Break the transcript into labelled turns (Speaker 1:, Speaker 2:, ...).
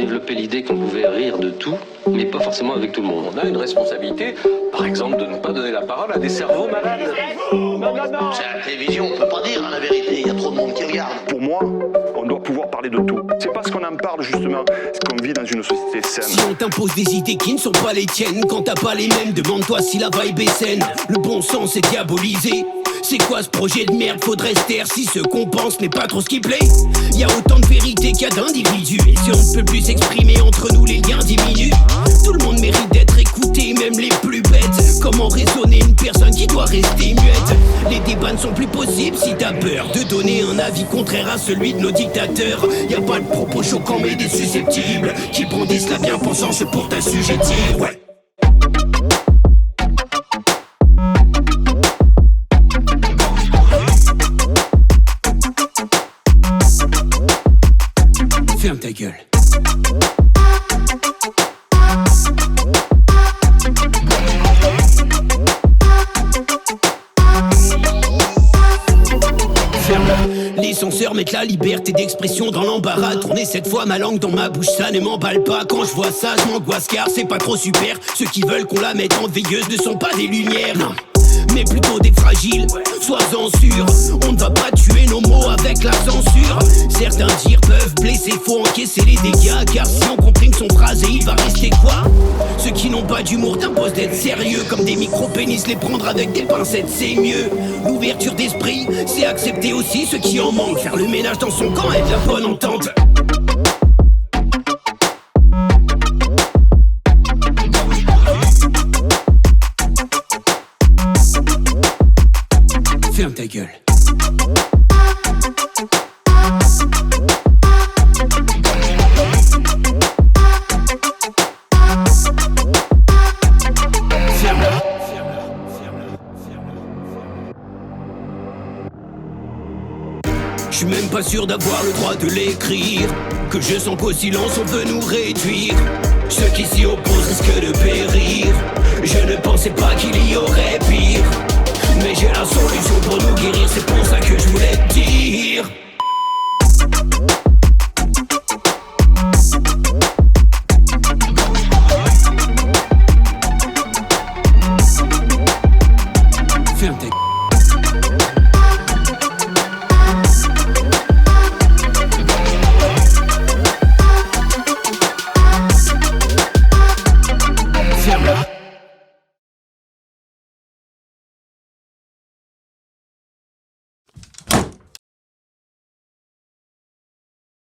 Speaker 1: développé l'idée qu'on pouvait rire de tout, mais pas forcément avec tout le monde.
Speaker 2: On a une responsabilité, par exemple, de ne pas donner la parole à des cerveaux malades.
Speaker 3: Non. C'est à la télévision, on peut pas dire la vérité, il y a trop de monde qui regarde.
Speaker 4: Pour moi, on doit pouvoir parler de tout. C'est parce qu'on en parle justement qu'on vit dans une société saine.
Speaker 5: Si on t'impose des idées qui ne sont pas les tiennes, quand t'as pas les mêmes, demande-toi si la vibe est saine. Le bon sens est diabolisé. C'est quoi ce projet de merde? Faudrait se taire si ce qu'on pense n'est pas trop ce qui plaît. Y a autant de vérité qu'il y a d'individus, et si on ne peut plus s'exprimer entre nous, les liens diminuent. Tout le monde mérite d'être écouté, même les plus bêtes. Comment raisonner une personne qui doit rester muette? Les débats ne sont plus possibles si t'as peur de donner un avis contraire à celui de nos dictateurs. Y a pas de propos choquants mais des susceptibles qui brandissent la bien-pensance pour t'assujettir. Ouais. Ferme ta gueule. Les censeurs mettent la liberté d'expression dans l'embarras. Tourner cette fois ma langue dans ma bouche, ça ne m'emballe pas. Quand je vois ça, je m'angoisse car c'est pas trop super. Ceux qui veulent qu'on la mette en veilleuse ne sont pas des lumières, non, mais plutôt des fragiles. Sois-en sûr, on ne va pas tuer nos mots avec la censure. Certains tirs peuvent blesser, faut encaisser les dégâts. Car si on comprime son phrase, il va rester quoi? Ceux qui n'ont pas d'humour t'imposent d'être sérieux. Comme des micro-pénis, les prendre avec des pincettes, c'est mieux. L'ouverture d'esprit, c'est accepter aussi ceux qui en manquent. Faire le ménage dans son camp et de la bonne entente. Ferme ta gueule. Je suis même pas sûr d'avoir le droit de l'écrire, que je sens qu'au silence on veut nous réduire. Ceux qui s'y opposent risquent de périr. Je ne pensais pas qu'il y aurait pire, mais j'ai la solution pour nous guérir, c'est pour ça que je voulais te dire.